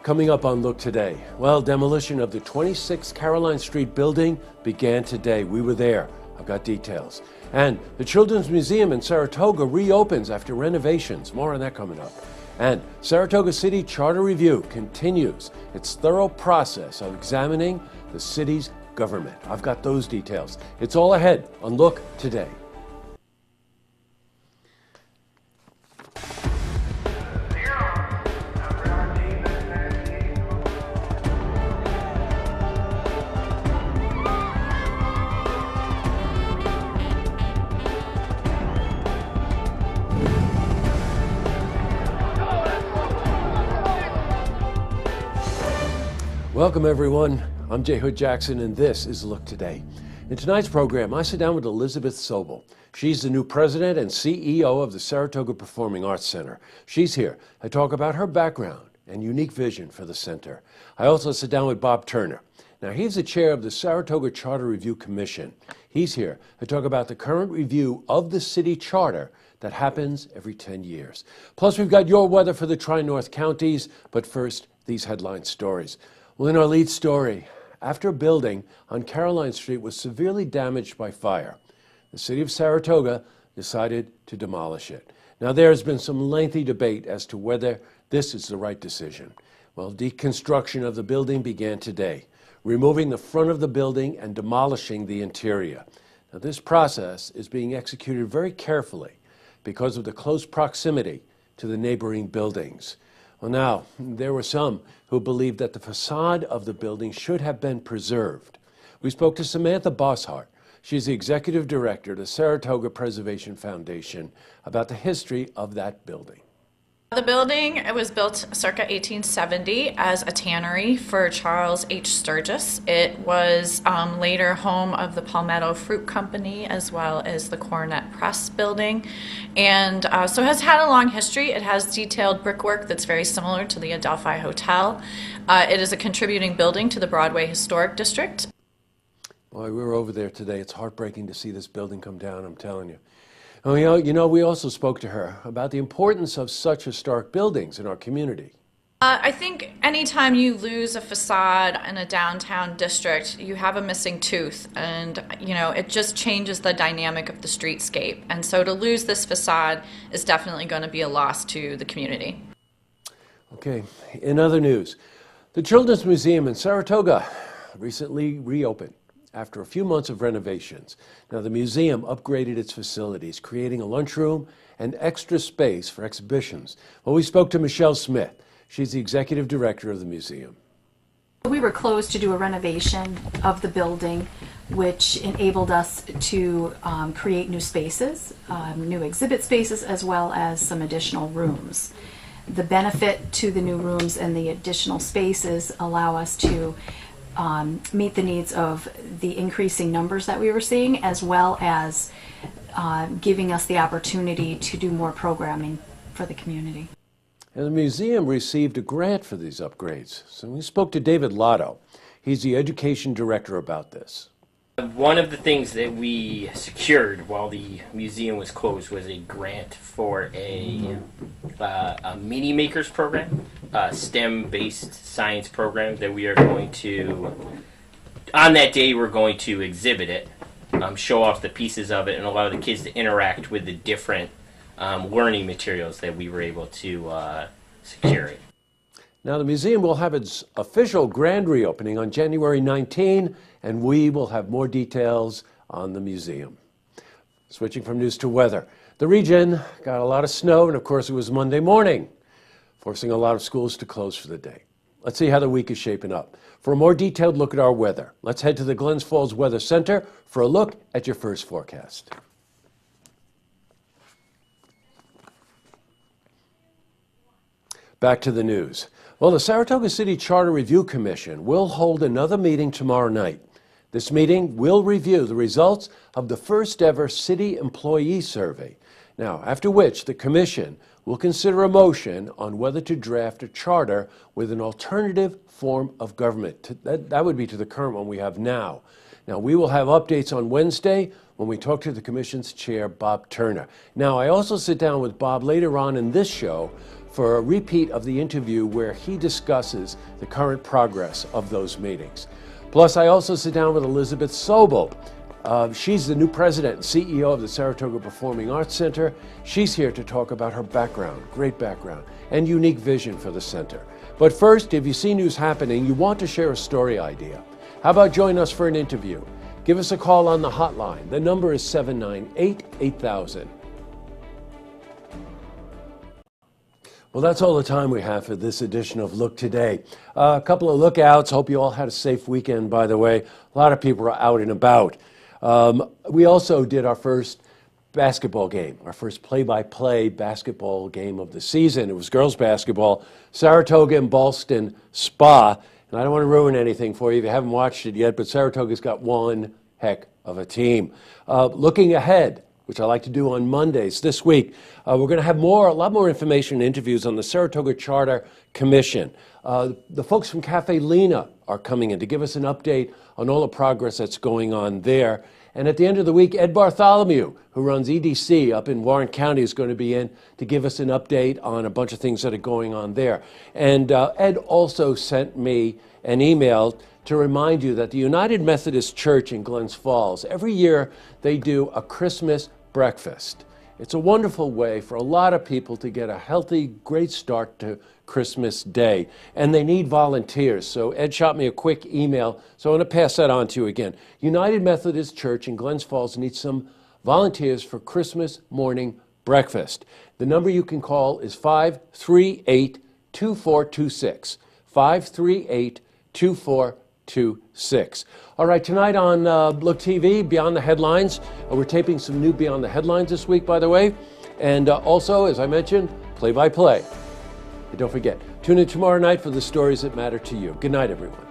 Coming up on Look Today, well, demolition of the 26 Caroline Street building began today. We were there. I've got details. And the Children's Museum in Saratoga reopens after renovations. More on that coming up. And Saratoga City Charter Review continues its thorough process of examining the city's government. I've got those details. It's all ahead on Look Today. Welcome, everyone. I'm J. Hood Jackson, and this is Look Today. In tonight's program, I sit down with Elizabeth Sobel. She's the new president and CEO of the Saratoga Performing Arts Center. She's here to talk about her background and unique vision for the center. I also sit down with Bob Turner. Now, he's the chair of the Saratoga Charter Review Commission. He's here to talk about the current review of the city charter that happens every 10 years. Plus, we've got your weather for the Tri-North counties, but first, these headline stories. Well, in our lead story, after a building on Caroline Street was severely damaged by fire, the city of Saratoga decided to demolish it. Now, there has been some lengthy debate as to whether this is the right decision. Well, deconstruction of the building began today, removing the front of the building and demolishing the interior. Now, this process is being executed very carefully because of the close proximity to the neighboring buildings. Well, now, there were some who believed that the facade of the building should have been preserved. We spoke to Samantha Bosshart. She's the executive director of the Saratoga Preservation Foundation about the history of that building. The building, it was built circa 1870 as a tannery for Charles H. Sturgis. It was later home of the Palmetto Fruit Company as well as the Coronet Press building. And so it has had a long history. It has detailed brickwork that's very similar to the Adelphi Hotel. It is a contributing building to the Broadway Historic District. Boy, we were over there today. It's heartbreaking to see this building come down, I'm telling you. Oh, you know, we also spoke to her about the importance of such historic buildings in our community. I think anytime you lose a facade in a downtown district, you have a missing tooth, and you know, it just changes the dynamic of the streetscape. And so to lose this facade is definitely going to be a loss to the community. Okay, in other news, the Children's Museum in Saratoga recently reopened after a few months of renovations. Now, the museum upgraded its facilities, creating a lunchroom and extra space for exhibitions. Well, we spoke to Michelle Smith. She's the executive director of the museum. We were closed to do a renovation of the building, which enabled us to create new spaces, new exhibit spaces, as well as some additional rooms. The benefit to the new rooms and the additional spaces allow us to meet the needs of the increasing numbers that we were seeing, as well as giving us the opportunity to do more programming for the community. And the museum received a grant for these upgrades. So we spoke to David Lotto. He's the education director about this. One of the things that we secured while the museum was closed was a grant for a Mini Makers program, a STEM-based science program that we are going to, on that day we're going to exhibit it, show off the pieces of it, and allow the kids to interact with the different learning materials that we were able to secure. Now, the museum will have its official grand reopening on January 19, and we will have more details on the museum. Switching from news to weather. The region got a lot of snow, and of course it was Monday morning, forcing a lot of schools to close for the day. Let's see how the week is shaping up. For a more detailed look at our weather, let's head to the Glens Falls Weather Center for a look at your first forecast. Back to the news. Well, the Saratoga City Charter Review Commission will hold another meeting tomorrow night. This meeting will review the results of the first ever city employee survey. Now, after which the commission will consider a motion on whether to draft a charter with an alternative form of government. That would be to the current one we have now. Now, we will have updates on Wednesday when we talk to the commission's chair, Bob Turner. Now, I also sit down with Bob later on in this show for a repeat of the interview where he discusses the current progress of those meetings. Plus, I also sit down with Elizabeth Sobel. She's the new president and CEO of the Saratoga Performing Arts Center. She's here to talk about her background, great background, and unique vision for the center. But first, if you see news happening, you want to share a story idea. How about join us for an interview? Give us a call on the hotline. The number is 798-8000. Well, that's all the time we have for this edition of Look Today. A couple of lookouts. Hope you all had a safe weekend, by the way. A lot of people are out and about. We also did our first basketball game, our first play-by-play basketball game of the season. It was girls basketball, Saratoga and Ballston Spa. And I don't want to ruin anything for you if you haven't watched it yet, but Saratoga's got one heck of a team. Looking ahead, which I like to do on Mondays this week, we're going to have a lot more information and interviews on the Saratoga Charter Commission. The folks from Cafe Lena are coming in to give us an update on all the progress that's going on there. And at the end of the week, Ed Bartholomew, who runs EDC up in Warren County, is going to be in to give us an update on a bunch of things that are going on there. And Ed also sent me an email to remind you that the United Methodist Church in Glens Falls, every year they do a Christmas breakfast. It's a wonderful way for a lot of people to get a healthy, great start to Christmas Day. And they need volunteers. So Ed shot me a quick email, so I want to pass that on to you again. United Methodist Church in Glens Falls needs some volunteers for Christmas morning breakfast. The number you can call is 538-2426. 538-2426. All right, tonight on Look TV, Beyond the Headlines. We're taping some new Beyond the Headlines this week, by the way. And also, as I mentioned, play-by-play. And don't forget, tune in tomorrow night for the stories that matter to you. Good night, everyone.